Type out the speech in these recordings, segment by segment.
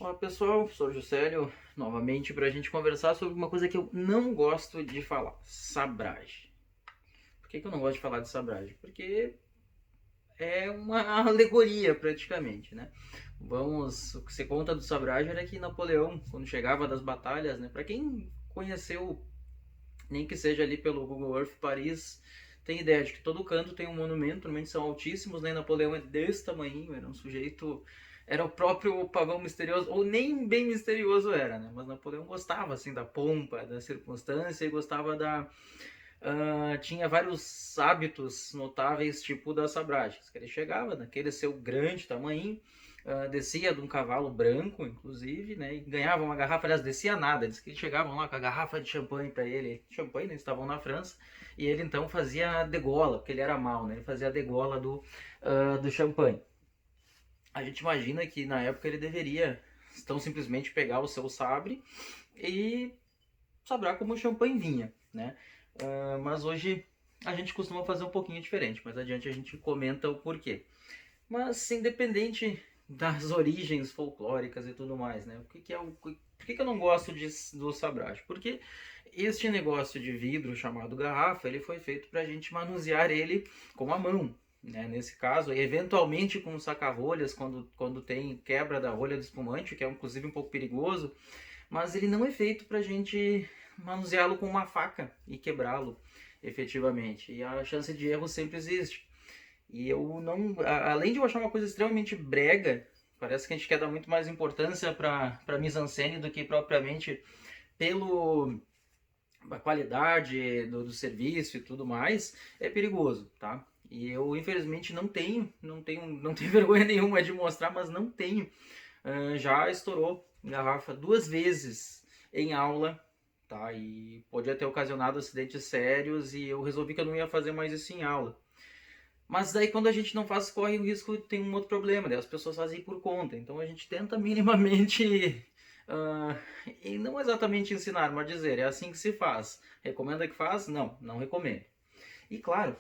Olá pessoal, sou o Juscelio, novamente para a gente conversar sobre uma coisa que eu não gosto de falar, sabragem. Por que eu não gosto de falar de sabragem? Porque é uma alegoria praticamente, né? O que se conta do sabragem era que Napoleão, quando chegava das batalhas, né? Para quem conheceu, nem que seja ali pelo Google Earth Paris, tem ideia de que todo canto tem um monumento, monumentos são altíssimos, né? Napoleão é desse tamanho, era um sujeito, era o próprio pavão misterioso, ou nem bem misterioso era, né? Mas Napoleão gostava, assim, da pompa, da circunstância e gostava da... tinha vários hábitos notáveis, tipo das sabragens, que ele chegava naquele seu grande tamanho, descia de um cavalo branco, inclusive, né, e ganhava uma garrafa, aliás, descia nada, eles que chegavam lá com a garrafa de champanhe para ele, champanhe, né, estavam na França, e ele então fazia a degola, porque ele era mau, né, ele fazia a degola do champanhe. A gente imagina que na época ele deveria tão simplesmente pegar o seu sabre e sabrar como o champanhe vinha, né? Mas hoje a gente costuma fazer um pouquinho diferente, mais adiante a gente comenta o porquê. Mas independente das origens folclóricas e tudo mais, né? Por que eu não gosto do sabragem? Porque este negócio de vidro chamado garrafa, ele foi feito para a gente manusear ele com a mão, né? Nesse caso, eventualmente com saca-rolhas, quando tem quebra da rolha do espumante, que é inclusive um pouco perigoso, mas ele não é feito para a gente manuseá-lo com uma faca e quebrá-lo efetivamente. E a chance de erro sempre existe. E eu não. Além de eu achar uma coisa extremamente brega, parece que a gente quer dar muito mais importância para mise-en-scène do que propriamente pelo a qualidade do serviço e tudo mais, é perigoso, tá? E eu infelizmente não tenho vergonha nenhuma de mostrar, mas não tenho. Já estourou garrafa duas vezes em aula, tá? E podia ter ocasionado acidentes sérios e eu resolvi que eu não ia fazer mais isso em aula. Mas daí quando a gente não faz, corre o risco, tem um outro problema, daí as pessoas fazem por conta. Então a gente tenta minimamente, uh, e não exatamente ensinar, mas dizer, é assim que se faz. Recomenda que faz? Não, não recomendo. E claro,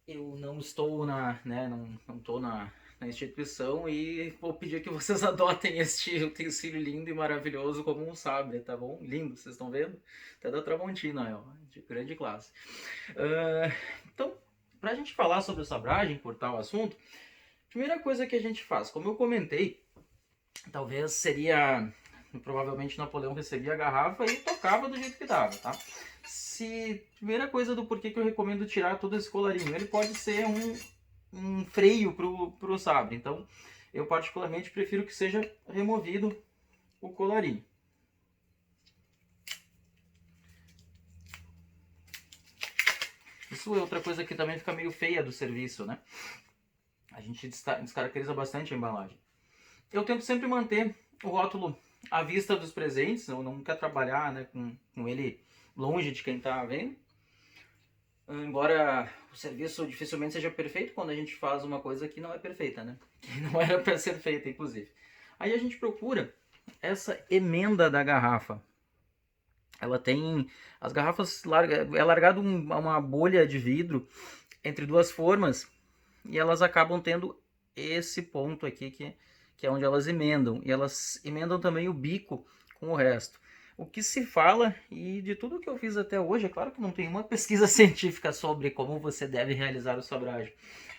eu não estou não estou na instituição e vou pedir que vocês adotem este utensílio lindo e maravilhoso como um sabre, tá bom? Lindo, vocês estão vendo? Até da Tramontina, ó, de grande classe. Então, para a gente falar sobre sabragem, por tal assunto, primeira coisa que a gente faz, como eu comentei, talvez seria, provavelmente Napoleão recebia a garrafa e tocava do jeito que dava, tá? Primeira coisa do porquê que eu recomendo tirar todo esse colarinho, ele pode ser um freio pro sabre, então eu particularmente prefiro que seja removido o colarinho. Isso é outra coisa que também fica meio feia do serviço, né? A gente descaracteriza bastante a embalagem. Eu tento sempre manter o rótulo à vista dos presentes, eu não quero trabalhar, né, com ele longe de quem está vendo. Embora o serviço dificilmente seja perfeito quando a gente faz uma coisa que não é perfeita, né? Que não era para ser feita, inclusive. Aí a gente procura essa emenda da garrafa. Ela tem as garrafas é largado uma bolha de vidro entre duas formas e elas acabam tendo esse ponto aqui que é onde elas emendam. E elas emendam também o bico com o resto. O que se fala, e de tudo que eu fiz até hoje, é claro que não tem uma pesquisa científica sobre como você deve realizar o sobragem,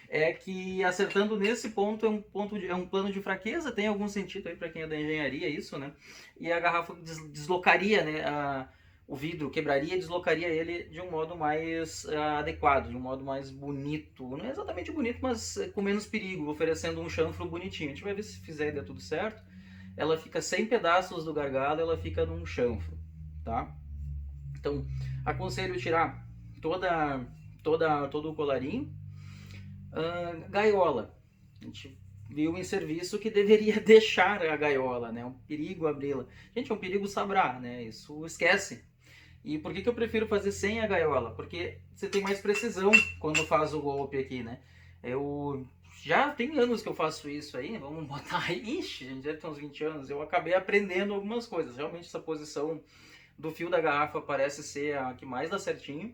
é que acertando nesse ponto é um plano de fraqueza, tem algum sentido aí para quem é da engenharia isso, né? E a garrafa deslocaria, né, o vidro, quebraria e deslocaria ele de um modo mais adequado, de um modo mais bonito. Não é exatamente bonito, mas com menos perigo, oferecendo um chanfro bonitinho. A gente vai ver se fizer e der tudo certo. Ela fica sem pedaços do gargalo, ela fica num chanfro, tá? Então, aconselho tirar todo o colarinho. Gaiola. A gente viu em serviço que deveria deixar a gaiola, né? É um perigo abri-la. Gente, é um perigo sabrar, né? Isso esquece. E por que eu prefiro fazer sem a gaiola? Porque você tem mais precisão quando faz o golpe aqui, né? Eu já tem anos que eu faço isso aí, vamos botar aí, ixi, a gente deve ter uns 20 anos. Eu acabei aprendendo algumas coisas. Realmente essa posição do fio da garrafa parece ser a que mais dá certinho.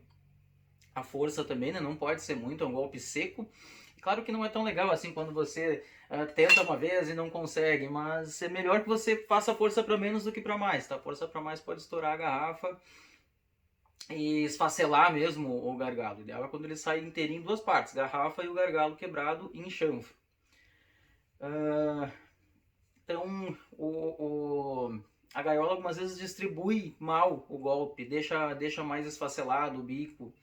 A força também, né? Não pode ser muito, é um golpe seco. Claro que não é tão legal assim quando você tenta uma vez e não consegue, mas é melhor que você faça força para menos do que para mais, tá? Força para mais pode estourar a garrafa e esfacelar mesmo o gargalo. O ideal é quando ele sai inteirinho em duas partes, garrafa e o gargalo quebrado em chanfro. Então, a gaiola algumas vezes distribui mal o golpe, deixa mais esfacelado o bico,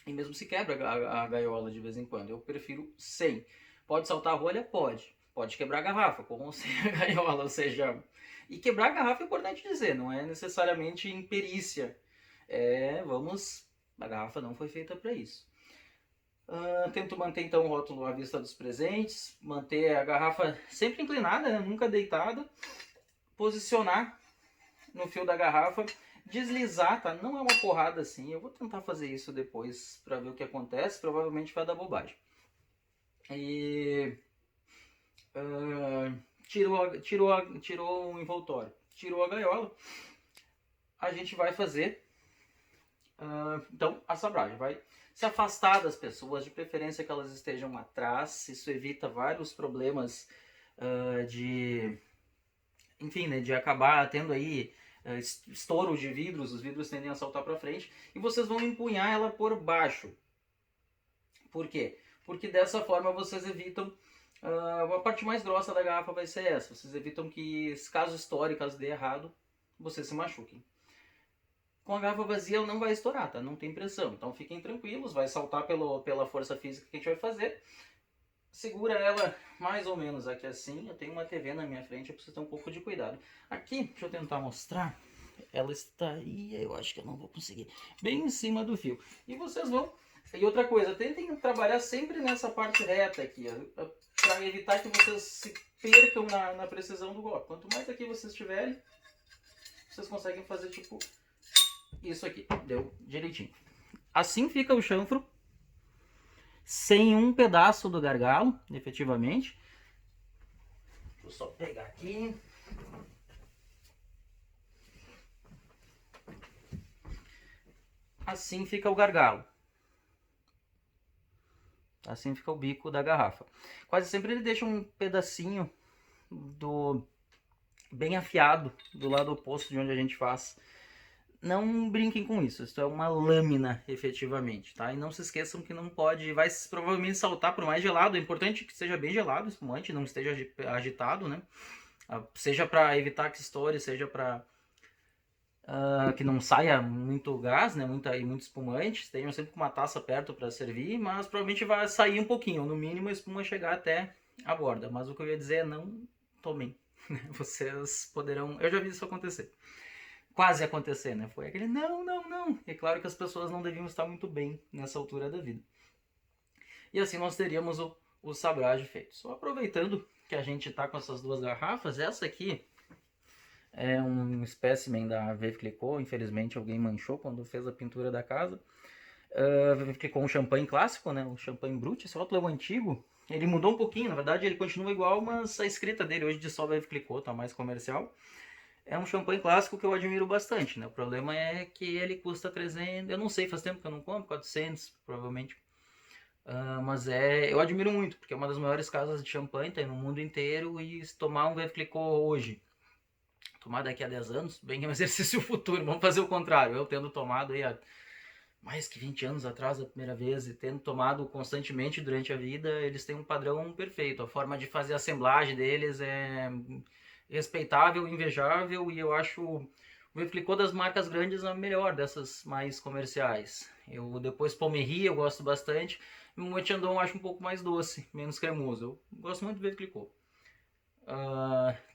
e mesmo se quebra a gaiola de vez em quando. Eu prefiro sem. Pode saltar a rolha? Pode. Pode quebrar a garrafa, com ou sem a gaiola, ou seja... E quebrar a garrafa é importante dizer, não é necessariamente imperícia. A garrafa não foi feita para isso. Tento manter então o rótulo à vista dos presentes, manter a garrafa sempre inclinada, né? Nunca deitada, posicionar no fio da garrafa, deslizar, tá? Não é uma porrada assim, eu vou tentar fazer isso depois para ver o que acontece, provavelmente vai dar bobagem. E tirou o envoltório, tirou a gaiola, a gente vai fazer então a sabragem, vai se afastar das pessoas, de preferência que elas estejam atrás, isso evita vários problemas enfim, né, de acabar tendo aí estouro de vidros, os vidros tendem a saltar para frente, e vocês vão empunhar ela por baixo. Por quê? Porque dessa forma vocês evitam a parte mais grossa da garrafa vai ser essa, vocês evitam que, caso estoure, caso dê errado, vocês se machuquem. Com a garrafa vazia ela não vai estourar, tá? Não tem pressão. Então fiquem tranquilos, vai saltar pela força física que a gente vai fazer. Segura ela mais ou menos aqui assim. Eu tenho uma TV na minha frente, eu preciso ter um pouco de cuidado. Aqui, deixa eu tentar mostrar. Ela estaria, eu acho que eu não vou conseguir, bem em cima do fio. E vocês vão... E outra coisa, tentem trabalhar sempre nessa parte reta aqui, para evitar que vocês se percam na precisão do golpe. Quanto mais aqui vocês tiverem, vocês conseguem fazer tipo... Isso aqui, deu direitinho. Assim fica o chanfro, sem um pedaço do gargalo, efetivamente. Deixa eu só pegar aqui. Assim fica o gargalo. Assim fica o bico da garrafa. Quase sempre ele deixa um pedacinho bem afiado do lado oposto de onde a gente faz. Não brinquem com isso, isso é uma lâmina efetivamente, tá? E não se esqueçam que não pode, vai provavelmente saltar por mais gelado, é importante que seja bem gelado o espumante, não esteja agitado, né? Seja para evitar que estoure, seja para que não saia muito gás, né? Muito espumante, tenham sempre uma taça perto para servir, mas provavelmente vai sair um pouquinho, no mínimo a espuma chegar até a borda, mas o que eu ia dizer é não tomem, vocês poderão, eu já vi isso acontecer. Quase acontecer, né? Foi aquele não. E claro que as pessoas não deviam estar muito bem nessa altura da vida. E assim nós teríamos o sabrage feito. Só aproveitando que a gente tá com essas duas garrafas, essa aqui é um espécimen da Veuve Clicquot, infelizmente alguém manchou quando fez a pintura da casa. Veuve Clicquot um champanhe clássico, né? Um champanhe brut, esse rótulo é o antigo. Ele mudou um pouquinho, na verdade ele continua igual, mas a escrita dele hoje de só Veuve Clicquot, tá mais comercial. É um champanhe clássico que eu admiro bastante, né? O problema é que ele custa 300, eu não sei, faz tempo que eu não compro, 400 provavelmente. Mas eu admiro muito, porque é uma das maiores casas de champanhe, tem no mundo inteiro, e se tomar um Veuve Clicquot hoje, tomar daqui a 10 anos, bem que é um exercício futuro, vamos fazer o contrário, eu tendo tomado aí há mais que 20 anos atrás a primeira vez, e tendo tomado constantemente durante a vida, eles têm um padrão perfeito, a forma de fazer a assemblagem deles é respeitável, invejável, e eu acho o Veuve Clicquot das marcas grandes a melhor dessas mais comerciais. Eu depois Pommery eu gosto bastante, o Moët Chandon eu acho um pouco mais doce, menos cremoso. Eu gosto muito do Veuve Clicquot.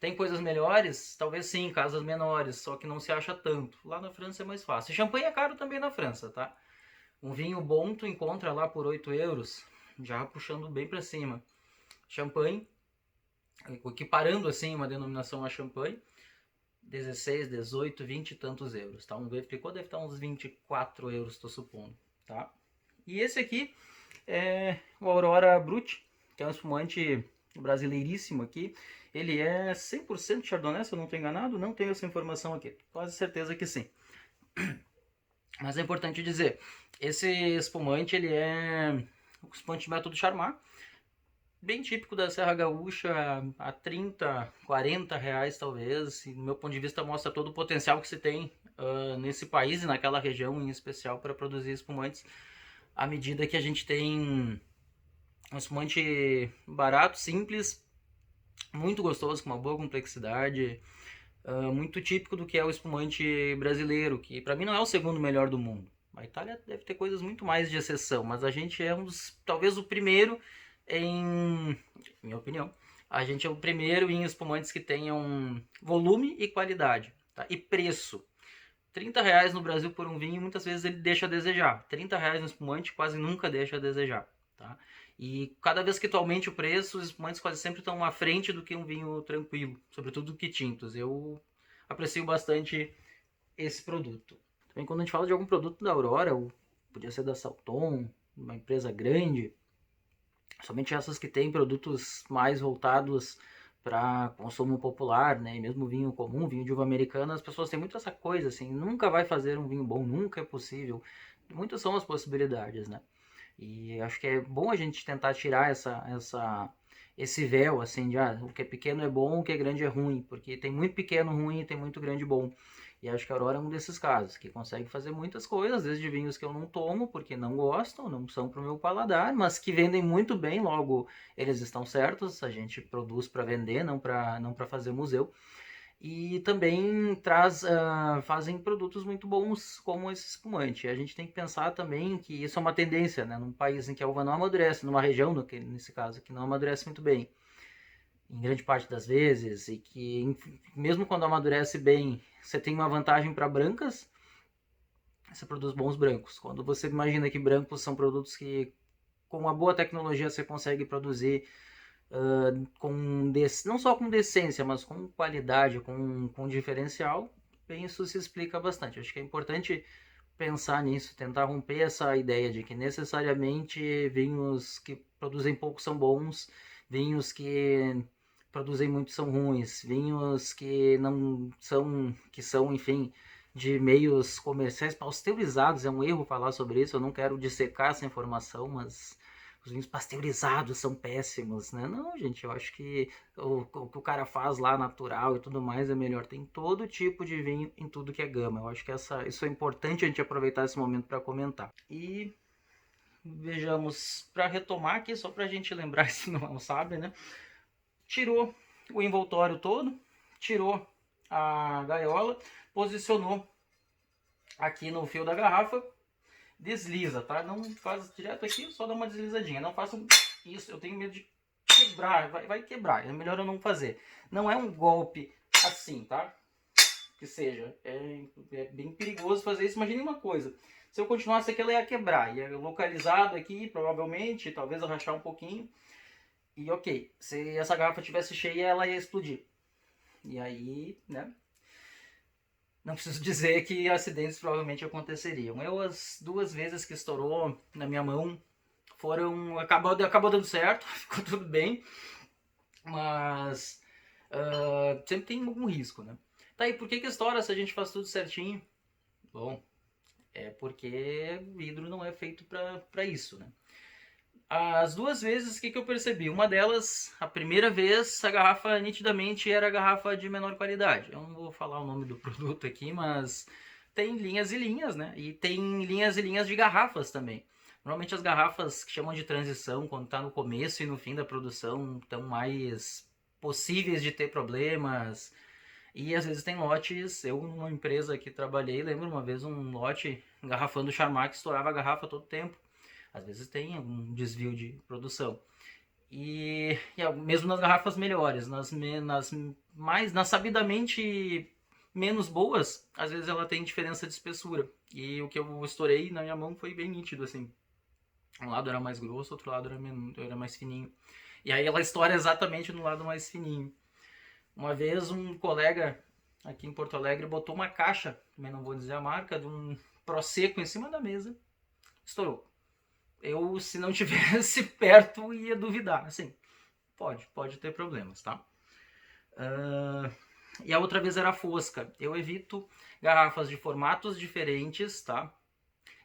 Tem coisas melhores? Talvez sim, casas menores, só que não se acha tanto. Lá na França é mais fácil. Champanhe é caro também na França, tá? Um vinho bom tu encontra lá por 8 euros, já puxando bem para cima. Champanhe, equiparando assim uma denominação a champanhe, 16, 18, 20 e tantos euros, tá? Um Veuve Clicquot deve estar uns 24 euros, estou supondo, tá? E esse aqui é o Aurora Brut, que é um espumante brasileiríssimo aqui. Ele é 100% Chardonnay, se eu não estou enganado, não tenho essa informação aqui, quase certeza que sim. Mas é importante dizer, esse espumante ele é o espumante método Charmat, bem típico da Serra Gaúcha, a 30, 40 reais talvez. E, do meu ponto de vista, mostra todo o potencial que se tem nesse país e naquela região em especial para produzir espumantes. À medida que a gente tem um espumante barato, simples, muito gostoso, com uma boa complexidade, muito típico do que é o espumante brasileiro, que para mim não é o segundo melhor do mundo. A Itália deve ter coisas muito mais de exceção, mas a gente é talvez o primeiro em minha opinião, a gente é o primeiro em espumantes que tenham volume e qualidade, tá? E preço. R$ 30 no Brasil por um vinho, muitas vezes ele deixa a desejar. R$ 30 no espumante quase nunca deixa a desejar, tá? E cada vez que tu aumente o preço, os espumantes quase sempre estão à frente do que um vinho tranquilo, sobretudo que tintos. Eu aprecio bastante esse produto. Também quando a gente fala de algum produto da Aurora, ou podia ser da Salton, uma empresa grande, somente essas que têm produtos mais voltados para consumo popular, né? E mesmo vinho comum, vinho de uva americana, as pessoas têm muito essa coisa assim, nunca vai fazer um vinho bom, nunca é possível. Muitas são as possibilidades, né? E acho que é bom a gente tentar tirar esse véu assim de o que é pequeno é bom, o que é grande é ruim, porque tem muito pequeno ruim e tem muito grande bom. E acho que a Aurora é um desses casos, que consegue fazer muitas coisas, desde vinhos que eu não tomo, porque não gosto, não são para o meu paladar, mas que vendem muito bem, logo eles estão certos, a gente produz para vender, não para fazer museu. E também fazem produtos muito bons como esse espumante. A gente tem que pensar também que isso é uma tendência, né? Num país em que a uva não amadurece, numa região, nesse caso, que não amadurece muito bem, em grande parte das vezes, e que mesmo quando amadurece bem, você tem uma vantagem para brancas, você produz bons brancos. Quando você imagina que brancos são produtos que com uma boa tecnologia você consegue produzir não só com decência, mas com qualidade, com diferencial, bem, isso se explica bastante. Acho que é importante pensar nisso, tentar romper essa ideia de que necessariamente vinhos que produzem pouco são bons, vinhos que produzem muito são ruins, vinhos que não são, que são, enfim, de meios comerciais pasteurizados. É um erro falar sobre isso, eu não quero dissecar essa informação, mas os vinhos pasteurizados são péssimos, né? Não, gente, eu acho que o que o cara faz lá natural e tudo mais é melhor. Tem todo tipo de vinho em tudo que é gama. Eu acho que isso é importante a gente aproveitar esse momento para comentar. E vejamos, para retomar aqui, só para a gente lembrar, se não sabe, né? Tirou o envoltório todo, tirou a gaiola, posicionou aqui no fio da garrafa, desliza, tá? Não faz direto aqui, só dá uma deslizadinha. Não faça isso, eu tenho medo de quebrar, vai quebrar, é melhor eu não fazer. Não é um golpe assim, tá? Que seja, é bem perigoso fazer isso. Imagine uma coisa, se eu continuasse aqui, ela ia quebrar, ia localizado aqui, provavelmente, talvez eu rachar um pouquinho. E ok, se essa garrafa tivesse cheia, ela ia explodir. E aí, né? Não preciso dizer que acidentes provavelmente aconteceriam. As 2 vezes que estourou na minha mão acabou dando certo, ficou tudo bem, mas sempre tem algum risco, né? Tá, e por que estoura se a gente faz tudo certinho? Bom, é porque vidro não é feito para isso, né? As 2 vezes, o que eu percebi? Uma delas, a primeira vez, a garrafa nitidamente era a garrafa de menor qualidade. Eu não vou falar o nome do produto aqui, mas tem linhas e linhas, né? E tem linhas e linhas de garrafas também. Normalmente as garrafas que chamam de transição, quando está no começo e no fim da produção, estão mais possíveis de ter problemas. E às vezes tem lotes, eu numa empresa que trabalhei, lembro uma vez um lote engarrafando Charmat que estourava a garrafa todo tempo. Às vezes tem algum desvio de produção. E mesmo nas garrafas melhores, nas sabidamente menos boas, às vezes ela tem diferença de espessura. E o que eu estourei na minha mão foi bem nítido, assim. Um lado era mais grosso, outro lado era mais fininho. E aí ela estoura exatamente no lado mais fininho. Uma vez um colega aqui em Porto Alegre botou uma caixa, também não vou dizer a marca, de um Prosecco em cima da mesa, estourou. Eu, se não tivesse perto, ia duvidar. Assim, pode ter problemas, tá? E a outra vez era a Fosca. Eu evito garrafas de formatos diferentes, tá?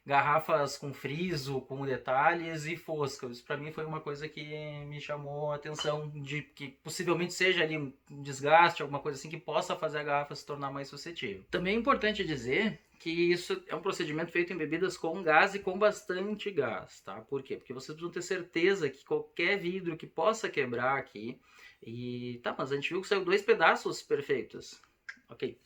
garrafas com friso, com detalhes e fosca. Isso para mim foi uma coisa que me chamou a atenção, de que possivelmente seja ali um desgaste, alguma coisa assim que possa fazer a garrafa se tornar mais suscetível. Também é importante dizer que isso é um procedimento feito em bebidas com gás e com bastante gás, tá? Por quê? Porque vocês precisam ter certeza que qualquer vidro que possa quebrar aqui, e tá, mas a gente viu que saiu 2 pedaços perfeitos. Ok.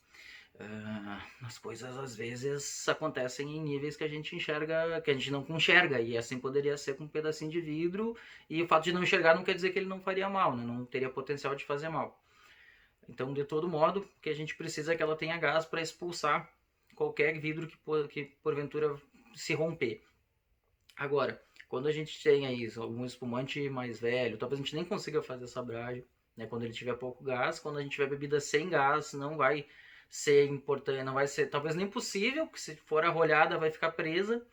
As coisas às vezes acontecem em níveis que a gente enxerga, que a gente não enxerga, e assim poderia ser com um pedacinho de vidro, e o fato de não enxergar não quer dizer que ele não faria mal, né? Não teria potencial de fazer mal. Então, de todo modo, o que a gente precisa é que ela tenha gás para expulsar qualquer vidro que porventura se romper. Agora, quando a gente tem aí algum espumante mais velho, talvez a gente nem consiga fazer essa bragem, né? Quando ele tiver pouco gás, quando a gente tiver bebida sem gás, não vai ser importante, não vai ser talvez nem possível, porque se for arrolhada vai ficar presa.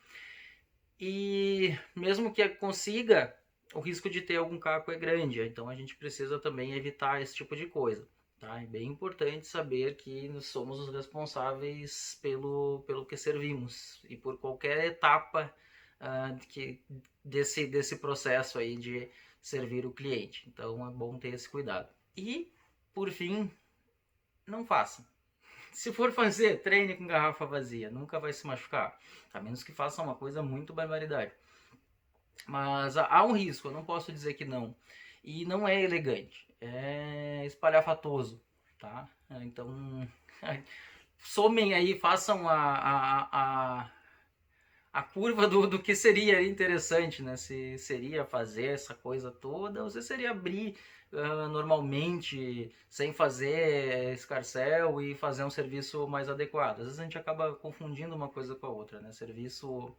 E mesmo que consiga, o risco de ter algum caco é grande, então a gente precisa também evitar esse tipo de coisa. Tá? É bem importante saber que nós somos os responsáveis pelo que servimos e por qualquer etapa desse processo aí de servir o cliente. Então é bom ter esse cuidado. E, por fim, não façam. Se for fazer, treine com garrafa vazia, nunca vai se machucar, a menos que faça uma coisa muito barbaridade. Mas há um risco, eu não posso dizer que não. E não é elegante, é espalhafatoso, tá? Então, somem aí, façam a curva do que seria interessante, né? Se seria fazer essa coisa toda, ou se seria abrir normalmente, sem fazer escarcéu e fazer um serviço mais adequado. Às vezes a gente acaba confundindo uma coisa com a outra, né? Serviço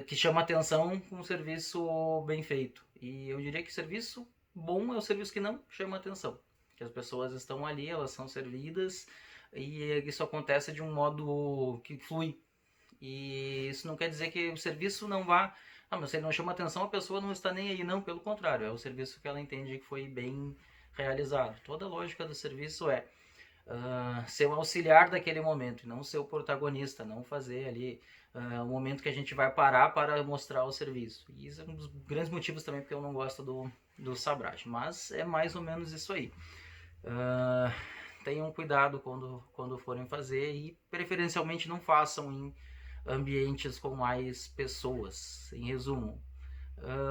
que chama atenção com um serviço bem feito. E eu diria que serviço bom é o serviço que não chama atenção. Que as pessoas estão ali, elas são servidas e isso acontece de um modo que flui. E isso não quer dizer que o serviço não vá. Ah, mas se ele não chama atenção, a pessoa não está nem aí. Não, pelo contrário, é o serviço que ela entende que foi bem realizado. Toda a lógica do serviço é ser o auxiliar daquele momento e não ser o protagonista, não fazer ali o momento que a gente vai parar para mostrar o serviço. E isso é um dos grandes motivos também porque eu não gosto do sabragem, mas é mais ou menos isso aí. Tenham cuidado quando forem fazer e preferencialmente não façam em ambientes com mais pessoas. Em resumo,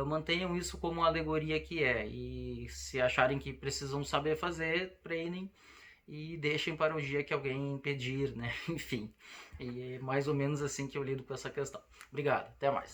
mantenham isso como uma alegoria que é, e se acharem que precisam saber fazer, treinem e deixem para o dia que alguém pedir, né? Enfim, e é mais ou menos assim que eu lido com essa questão. Obrigado, até mais.